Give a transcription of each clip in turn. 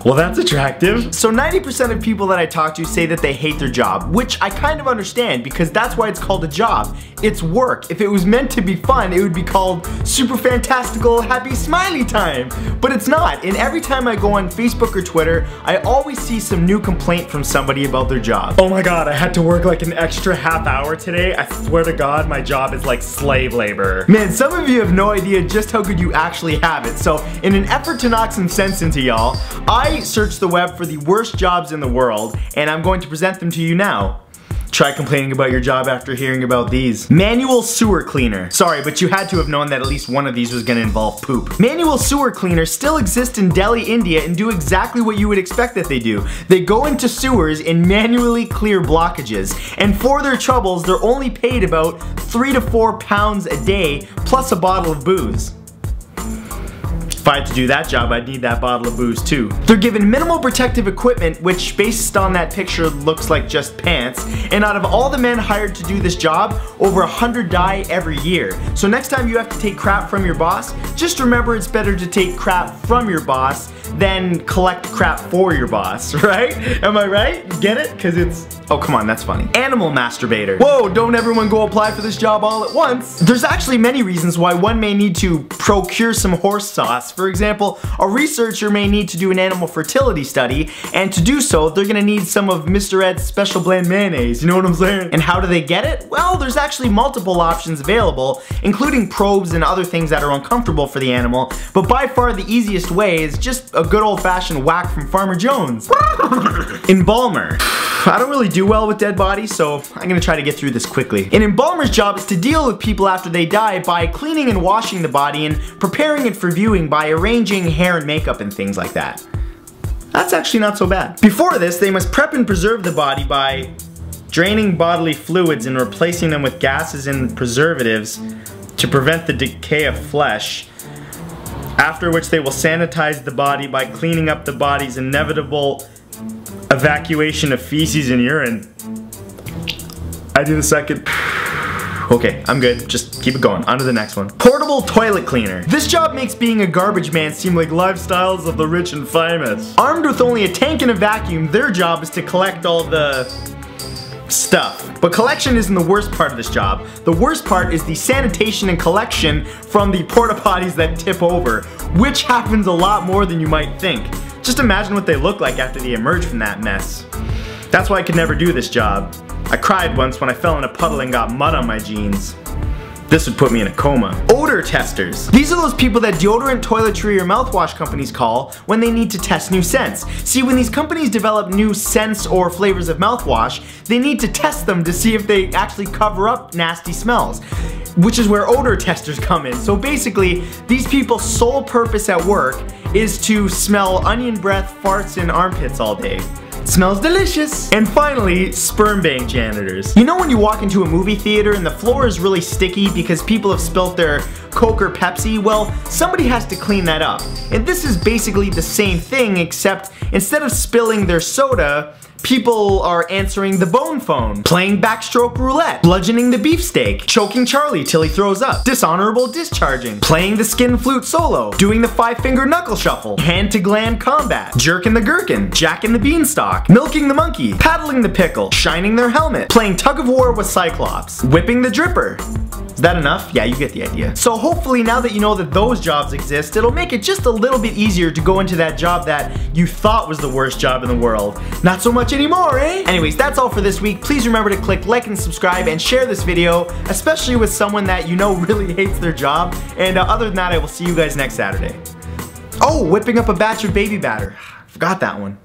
Well, that's attractive. So 90% of people that I talk to say that they hate their job, which I kind of understand because that's why it's called a job. It's work. If it was meant to be fun, it would be called super fantastical happy smiley time. But it's not, and every time I go on Facebook or Twitter, I always see some new complaint from somebody about their job. Oh my god, I had to work like an extra half hour today. I swear to god, my job is like slave labor. Man, some of you have no idea just how good you actually have it. So in an effort to knock some sense into y'all, I searched the web for the worst jobs in the world, and I'm going to present them to you now. Try complaining about your job after hearing about these. Manual sewer cleaner. Sorry, but you had to have known that at least one of these was gonna involve poop. Manual sewer cleaners still exist in Delhi, India and do exactly what you would expect that they do. They go into sewers and manually clear blockages. And for their troubles, they're only paid about 3 to 4 pounds a day plus a bottle of booze. If I had to do that job, I'd need that bottle of booze too. They're given minimal protective equipment, which based on that picture looks like just pants. And out of all the men hired to do this job, over 100 die every year. So next time you have to take crap from your boss, just remember it's better to take crap from your boss than collect crap for your boss, right? Am I right? Get it? Cause it's, oh come on, that's funny. Animal masturbator. Whoa, don't everyone go apply for this job all at once. There's actually many reasons why one may need to procure some horse sauce. For example, a researcher may need to do an animal fertility study, and to do so, they're gonna need some of Mr. Ed's special blend mayonnaise, you know what I'm saying? And how do they get it? Well, there's actually multiple options available, including probes and other things that are uncomfortable for the animal, but by far the easiest way is just a good old-fashioned whack from Farmer Jones. Embalmer. I don't really do well with dead bodies, so I'm gonna try to get through this quickly. An embalmer's job is to deal with people after they die by cleaning and washing the body and preparing it for viewing by arranging hair and makeup and things like that. That's actually not so bad. Before this, they must prep and preserve the body by draining bodily fluids and replacing them with gases and preservatives to prevent the decay of flesh. After which they will sanitize the body by cleaning up the body's inevitable evacuation of feces and urine. I do the second. Okay, I'm good. Just keep it going. On to the next one. Portable toilet cleaner. This job makes being a garbage man seem like lifestyles of the rich and famous. Armed with only a tank and a vacuum, their job is to collect all the stuff. But collection isn't the worst part of this job. The worst part is the sanitation and collection from the porta potties that tip over, which happens a lot more than you might think. Just imagine what they look like after they emerge from that mess. That's why I could never do this job. I cried once when I fell in a puddle and got mud on my jeans. This would put me in a coma. Odor testers. These are those people that deodorant, toiletry, or mouthwash companies call when they need to test new scents. See, when these companies develop new scents or flavors of mouthwash, they need to test them to see if they actually cover up nasty smells, which is where odor testers come in. So basically, these people's sole purpose at work is to smell onion breath, farts, and armpits all day. Smells delicious. And finally, sperm bank janitors. You know when you walk into a movie theater and the floor is really sticky because people have spilt their Coke or Pepsi? Well, somebody has to clean that up. And this is basically the same thing, except instead of spilling their soda, people are answering the bone phone, playing backstroke roulette, bludgeoning the beefsteak, choking Charlie till he throws up, dishonorable discharging, playing the skin flute solo, doing the 5-finger knuckle shuffle, hand to gland combat, jerking the gherkin, jacking the beanstalk, milking the monkey, paddling the pickle, shining their helmet, playing tug of war with Cyclops, whipping the dripper. Is that enough? Yeah, you get the idea. So hopefully now that you know that those jobs exist, it'll make it just a little bit easier to go into that job that you thought was the worst job in the world. Not so much anymore, eh? Anyways, that's all for this week. Please remember to click like and subscribe and share this video, especially with someone that you know really hates their job. And other than that, I will see you guys next Saturday. Oh, whipping up a batch of baby batter. Forgot that one.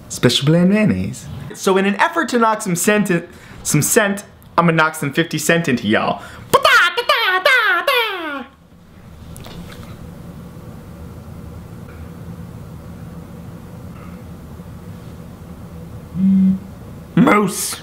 Special blend mayonnaise. So in an effort to knock some scent, I'm gonna knock some 50 cent into y'all. Moose.